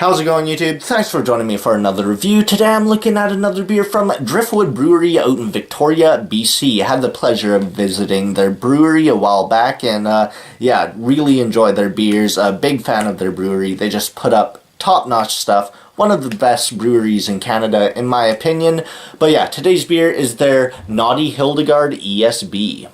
How's it going, YouTube? Thanks for joining me for another review. Today I'm looking at another beer from Driftwood Brewery out in Victoria, BC. I had the pleasure of visiting their brewery a while back and yeah, really enjoyed their beers. A big fan of their brewery. They just put up top-notch stuff. One of the best breweries in Canada in my opinion. But yeah, today's beer is their Naughty Hildegard ESB.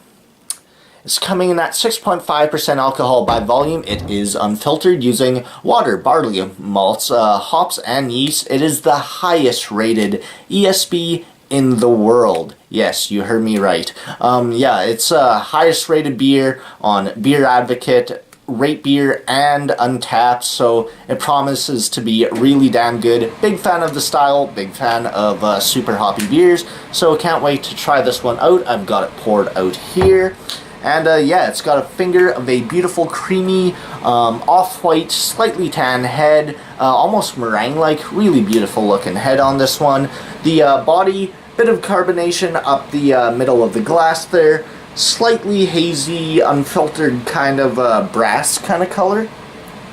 It's coming in at 6.5% alcohol by volume. It is unfiltered using water, barley, malts, hops, and yeast. It is the highest rated ESB in the world. Yes, you heard me right. Yeah, it's highest rated beer on Beer Advocate, Rate Beer, and Untapped, so it promises to be really damn good. Big fan of the style, big fan of super hoppy beers, so can't wait to try this one out. I've got it poured out here. And yeah, it's got a finger of a beautiful, creamy, off-white, slightly tan head, almost meringue-like, really beautiful looking head on this one. The body, bit of carbonation up the middle of the glass there, slightly hazy, unfiltered kind of brass kind of color.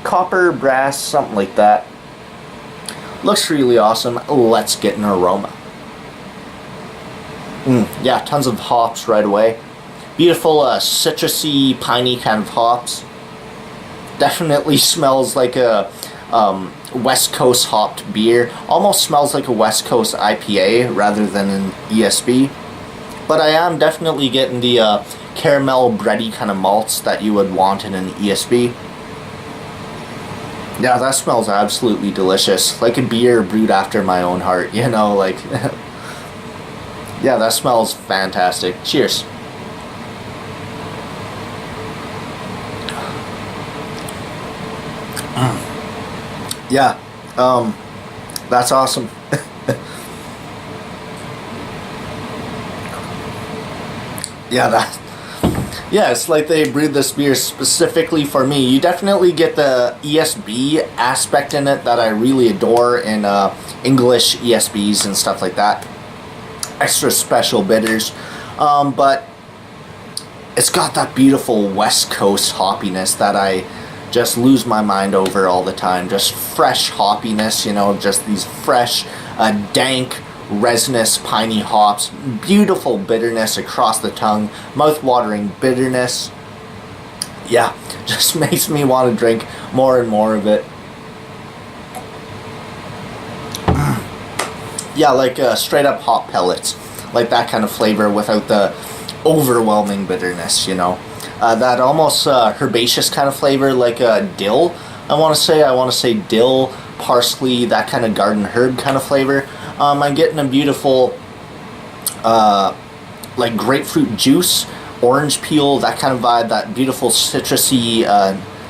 Copper, brass, something like that. Looks really awesome. Let's get an aroma. Yeah, tons of hops right away. Beautiful citrusy, piney kind of hops. Definitely smells like a West Coast hopped beer. Almost smells like a West Coast IPA rather than an ESB. But I am definitely getting the caramel bready kind of malts that you would want in an ESB. Yeah, that smells absolutely delicious. Like a beer brewed after my own heart, you know, like... Yeah, that smells fantastic. Cheers. Yeah, that's awesome. Yeah, it's like they brewed this beer specifically for me. You definitely get the ESB aspect in it that I really adore in English ESBs and stuff like that. Extra special bitters, but it's got that beautiful West Coast hoppiness that I just lose my mind over all the time. Just fresh hoppiness, you know, just these fresh, dank, resinous, piney hops. Beautiful bitterness across the tongue. Mouth-watering bitterness. Yeah, just makes me want to drink more and more of it. Yeah, like straight up hop pellets. Like that kind of flavor without the overwhelming bitterness, you know. That almost herbaceous kind of flavor, like dill. I want to say dill, parsley, that kind of garden herb kind of flavor. I'm getting a beautiful, like grapefruit juice, orange peel, that kind of vibe. That beautiful citrusy,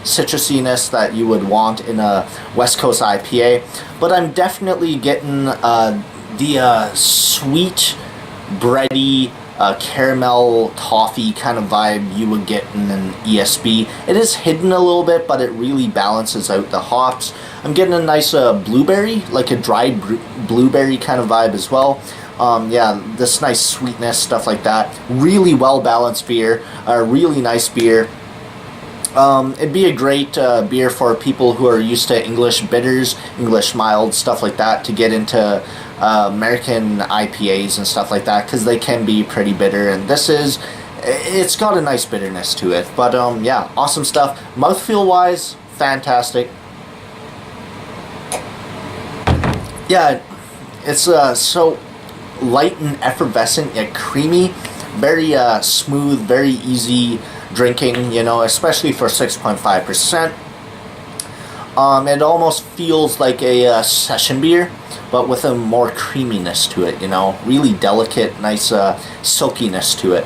citrusiness that you would want in a West Coast IPA. But I'm definitely getting the sweet, bready, caramel toffee kind of vibe you would get in an ESB. It is hidden a little bit, but it really balances out the hops. I'm getting a nice blueberry, like a dried blueberry kind of vibe as well. Yeah, this nice sweetness, stuff like that. Really well balanced beer, really nice beer. It'd be a great beer for people who are used to English bitters, English mild, stuff like that, to get into American IPAs and stuff like that, because they can be pretty bitter, and it's got a nice bitterness to it. But yeah, awesome stuff. Mouthfeel wise, fantastic. Yeah, it's so light and effervescent yet creamy, very smooth, very easy drinking, you know, especially for 6.5%. It almost feels like a session beer, but with a more creaminess to it, you know, really delicate, nice silkiness to it.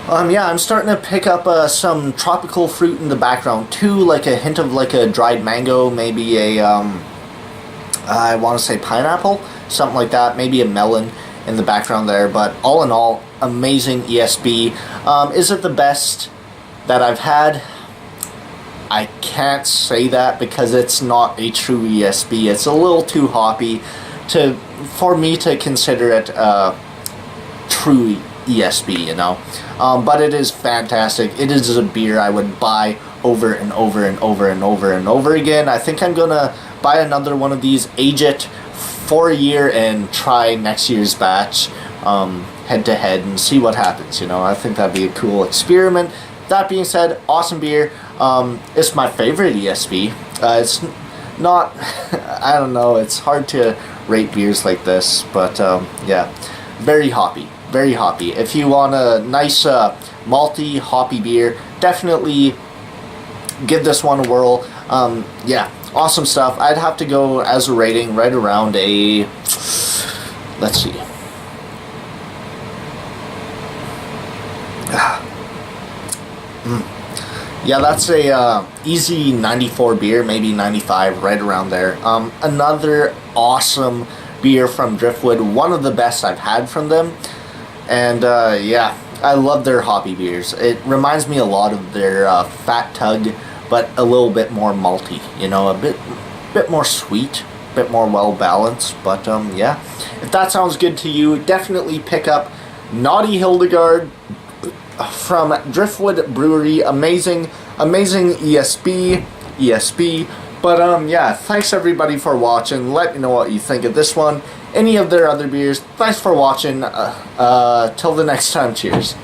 Yeah, I'm starting to pick up some tropical fruit in the background too, like a hint of like a dried mango, maybe a I want to say pineapple, something like that, maybe a melon in the background there. But all in all, amazing ESB. Is it the best that I've had? I can't say that because it's not a true ESB. It's a little too hoppy for me to consider it true ESB, you know. But it is fantastic. It is a beer I would buy over and over and over and over and over again. I think I'm gonna buy another one of these, age it for a year, and try next year's batch head to head and see what happens. You know, I think that'd be a cool experiment. That being said, awesome beer. It's my favorite ESB. It's not, I don't know, it's hard to rate beers like this, but yeah, very hoppy, very hoppy. If you want a nice malty, hoppy beer, definitely give this one a whirl. Yeah, awesome stuff. I'd have to go as a rating right around a, let's see. Yeah, that's a easy 94 beer, maybe 95, right around there. Another awesome beer from Driftwood, one of the best I've had from them. And yeah, I love their hoppy beers. It reminds me a lot of their Fat Tug, but a little bit more malty, you know, a bit more sweet, a bit more well balanced. But yeah, if that sounds good to you, definitely pick up Naughty Hildegard from Driftwood Brewery. Amazing ESB. But yeah, thanks everybody for watching. Let me know what you think of this one, any of their other beers. Thanks for watching. Till the next time, cheers.